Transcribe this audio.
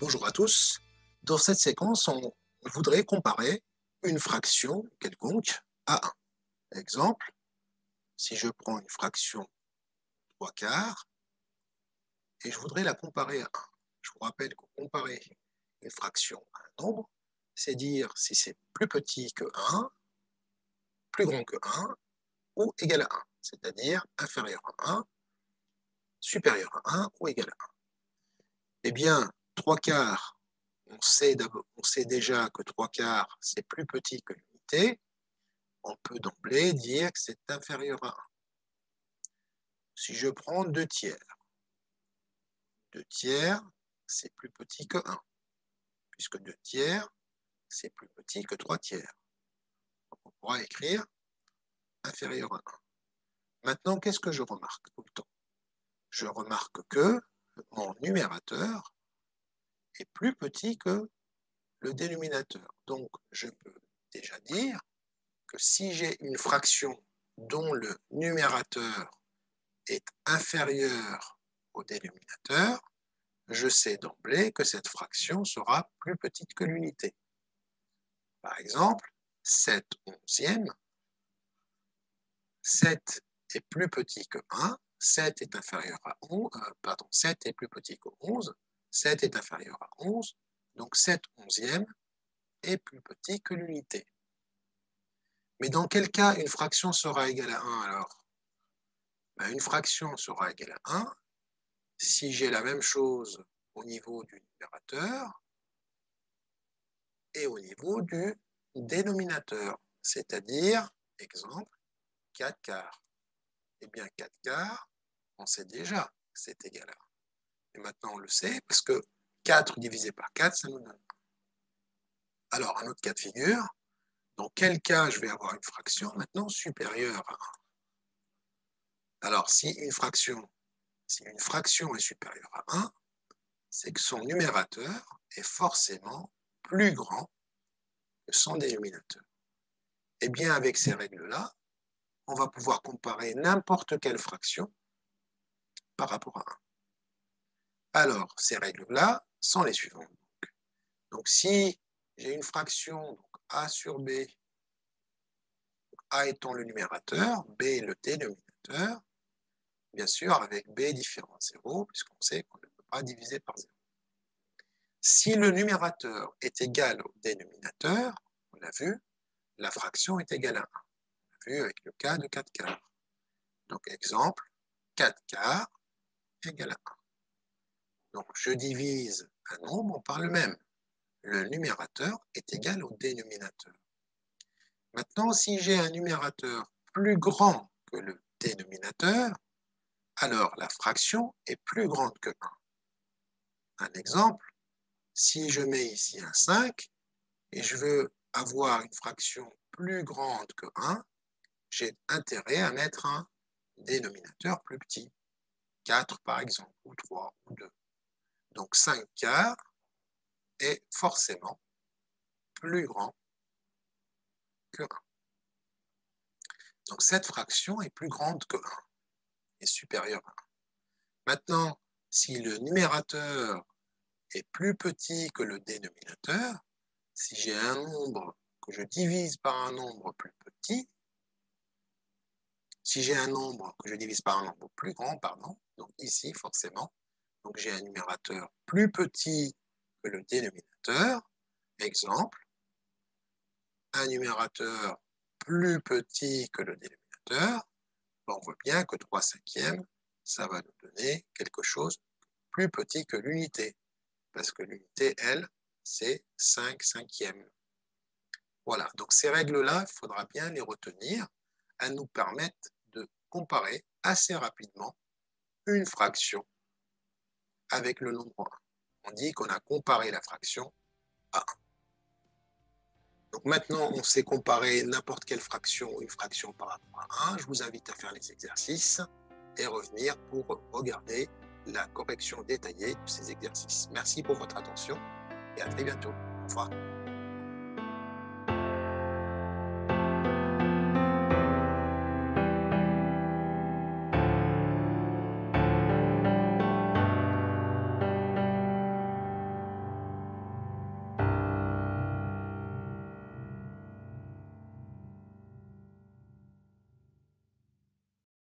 Bonjour à tous. Dans cette séquence, on voudrait comparer une fraction quelconque à 1. Exemple, si je prends une fraction 3 quarts et je voudrais la comparer à 1. Je vous rappelle que comparer une fraction à un nombre, c'est dire si c'est plus petit que 1, plus grand que 1 ou égal à 1, c'est-à-dire inférieur à 1, supérieur à 1 ou égal à 1. Eh bien, 3 quarts, on sait déjà que 3 quarts, c'est plus petit que l'unité. On peut d'emblée dire que c'est inférieur à 1. Si je prends 2 tiers, 2 tiers, c'est plus petit que 1, puisque 2 tiers, c'est plus petit que 3 tiers. Donc on pourra écrire inférieur à 1. Maintenant, qu'est-ce que je remarque tout le temps? Je remarque que mon numérateur est plus petit que le dénominateur. Donc, je peux déjà dire que si j'ai une fraction dont le numérateur est inférieur au dénominateur, je sais d'emblée que cette fraction sera plus petite que l'unité. Par exemple, 7 onzièmes, 7 est plus petit que 1, 7 est inférieur à 11, 7 est plus petit que 11, 7 est inférieur à 11, donc 7 onzièmes est plus petit que l'unité. Mais dans quel cas une fraction sera égale à 1 alors? Une fraction sera égale à 1 si j'ai la même chose au niveau du numérateur et au niveau du dénominateur, c'est-à-dire, exemple, 4 quarts. Eh bien, 4 quarts, on sait déjà que c'est égal à 1. Et maintenant, on le sait parce que 4 divisé par 4, ça nous donne 1. Alors, un autre cas de figure, dans quel cas je vais avoir une fraction maintenant supérieure à 1? Alors, si une fraction est supérieure à 1, c'est que son numérateur est forcément plus grand que son dénominateur. Eh bien, avec ces règles-là, on va pouvoir comparer n'importe quelle fraction par rapport à 1. Alors, ces règles-là sont les suivantes. Donc, si j'ai une fraction, donc a sur b, a étant le numérateur, b le dénominateur, bien sûr avec b différent de 0, puisqu'on sait qu'on ne peut pas diviser par 0. Si le numérateur est égal au dénominateur, on l'a vu, la fraction est égale à 1. On l'a vu avec le cas de 4 quarts. Donc, exemple, 4 quarts égale à 1. Donc, je divise un nombre par le même. Le numérateur est égal au dénominateur. Maintenant, si j'ai un numérateur plus grand que le dénominateur, alors la fraction est plus grande que 1. Un exemple, si je mets ici un 5 et je veux avoir une fraction plus grande que 1, j'ai intérêt à mettre un dénominateur plus petit, 4 par exemple, ou 3, ou 2. Donc 5 quarts est forcément plus grand que 1. Donc cette fraction est plus grande que 1, est supérieure à 1. Maintenant, si le numérateur est plus petit que le dénominateur, si j'ai un nombre que je divise par un nombre plus petit, si j'ai un nombre que je divise par un nombre plus grand, pardon, donc ici forcément, donc j'ai un numérateur plus petit que le dénominateur, exemple, un numérateur plus petit que le dénominateur, on voit bien que 3 cinquièmes, ça va nous donner quelque chose de plus petit que l'unité, parce que l'unité, elle, c'est 5 cinquièmes. Voilà, donc ces règles-là, il faudra bien les retenir. Elles nous permettent de comparer assez rapidement une fraction avec le nombre 1. On dit qu'on a comparé la fraction à 1. Donc maintenant, on sait comparer n'importe quelle fraction ou une fraction par rapport à 1. Je vous invite à faire les exercices et revenir pour regarder la correction détaillée de ces exercices. Merci pour votre attention et à très bientôt. Au revoir.